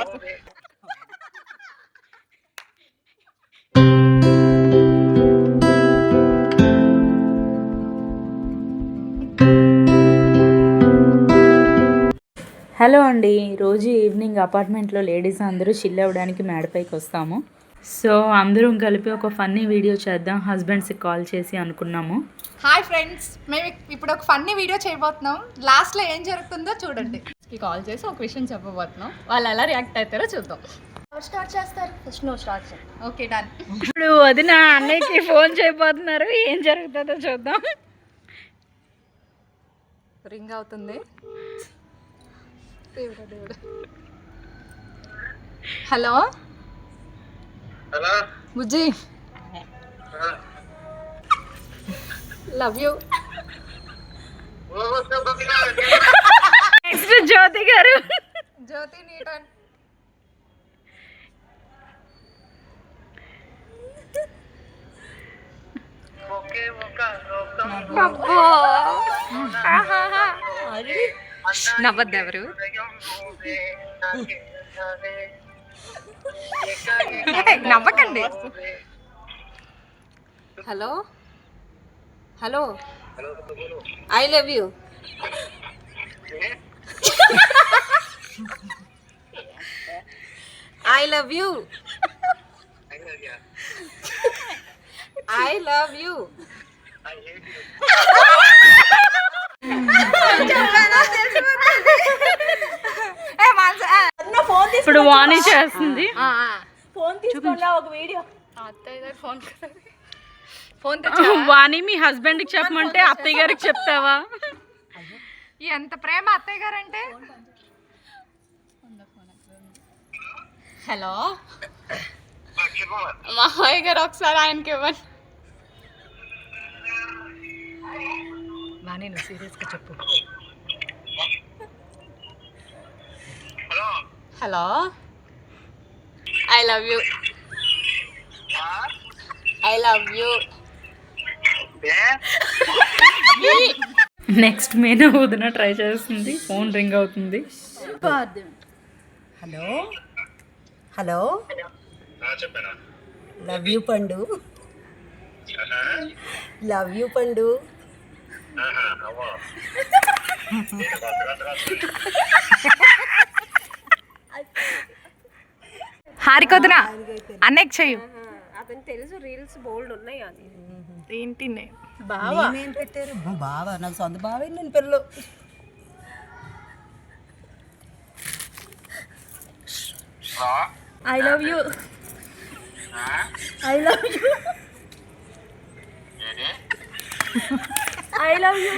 వస్తుంది. హలో అండి, రోజు ఈవినింగ్ అపార్ట్మెంట్లో లేడీస్ అందరూ చిల్ అవ్వడానికి మేడపైకి వస్తాము. సో అందరం కలిపి ఒక ఫన్నీ వీడియో చేద్దాం హస్బెండ్స్కి కాల్ చేసి అనుకున్నాము. హాయ్ ఫ్రెండ్స్, మేము ఇప్పుడు ఒక ఫన్నీ వీడియో చేయబోతున్నాం. లాస్ట్లో ఏం జరుగుతుందో చూడండి. కాల్ చేసి ఒక విషయం చెప్పబోతున్నాం. వాళ్ళు ఎలా రియాక్ట్ అవుతారో చూద్దాం. స్టార్ట్ చేస్తారు. ఫస్ట్ నువ్వు స్టార్ట్ చేయి. Okay, done. ఇప్పుడు వదిన అన్నయ్యకి ఫోన్ చేయబోతున్నారు. ఏం జరుగుతుందో చూద్దాం. రింగ్ అవుతుంది. హలో బుజ్జి, లవ్ యూ. నెక్స్ట్ జ్యోతి గారు. జ్యోతి నీటన్. నవ్వద్దు ఎవరు. నవ్వకండి. Hello hello, I love you. I love you. I love you. ఇప్పుడు వాణి చేస్తుంది. ఫోన్ తీసుకున్నా ఒక వీడియో. ఫోన్ వాణి మీ హస్బెండ్ కి చెప్పమంటే అత్తయ్య గారికి చెప్తావా? ఎంత ప్రేమ అత్తయ్య గారు అంటే. హలో మామయ్య గారు, ఒకసారి ఆయనకి ఇవ్వండి. వాణి, నువ్వు సీరియస్గా చెప్పు. Hello, I love you. I love you. Next Mena వదిన ట్రై చేస్తుంది. ఫోన్ రింగ్ అవుతుంది. హలో హలో, లవ్ యూ పండు. లవ్ యూ పండు. హారికొద్దున అన్నయ్యకి చెయ్యు. అతను తెలుసు, రీల్స్ బోల్డ్ ఉన్నాయి. అది ఏంటి నేనేం పెట్టారు? బావా, నాకు సొంత బావే. నేను పిల్లలు I love you. I love you. I love you.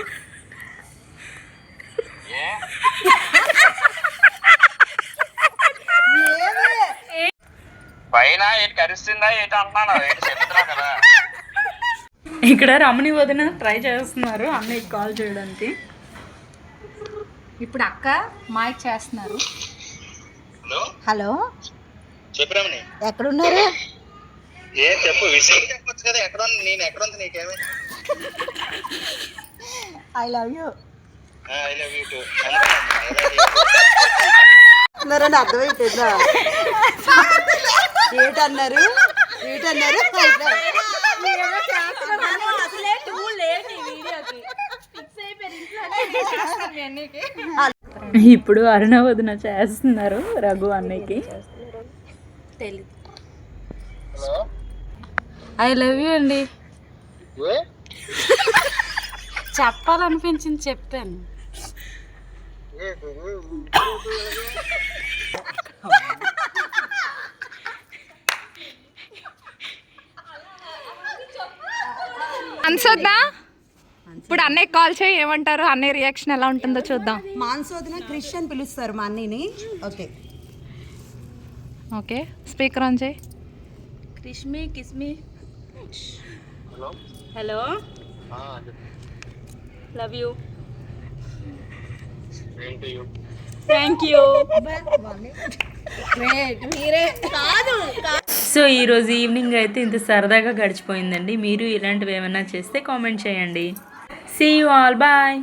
పైన ఏంటి కరిస్తుందా ఏంటి అంటున్నాను, ఏంటి చెప్తున్నా కదా. ఇక్కడ రమణి వదిన ట్రై చేస్తున్నారు అన్నయ్యకి కాల్ చేయడానికి. ఇప్పుడు అక్క మాయక్ చేస్తున్నారు. హలో, చెప్పు రమణి. ఎక్కడున్నారు? ఏం చెప్పు, విషయం చెప్పొచ్చు కదా. ఎక్కడ నేను ఎక్కడ ఉంది నీకేమి? I love you. I love you two. అన్నారని అర్థమైపోయిందా? ఏటన్నారు? ఏటన్నారు? ఇప్పుడు అరుణ వదిన చేస్తున్నారు రఘు అన్నయ్యకి. ఐ లవ్ యూ అండి. చెప్పాలనిపించింది చెప్పాను. అన్సొద్దా? ఇప్పుడు అన్నయ్య కాల్ చేయి, ఏమంటారు, అన్నయ్య రియాక్షన్ ఎలా ఉంటుందో చూద్దాం. మాన్సోదిన క్రిష్ అని పిలుస్తారు మా అన్నయ్యని. ఓకే ఓకే, స్పీకర్ ఆన్ చేయి. క్రిష్మి kiss me. Hello, love you. Thank you. So ఈరోజు ఈవినింగ్ అయితే ఇంత సరదాగా గడిచిపోయిందండి. మీరు ఇలాంటివి ఏమైనా చేస్తే కామెంట్ చేయండి. See you all, bye.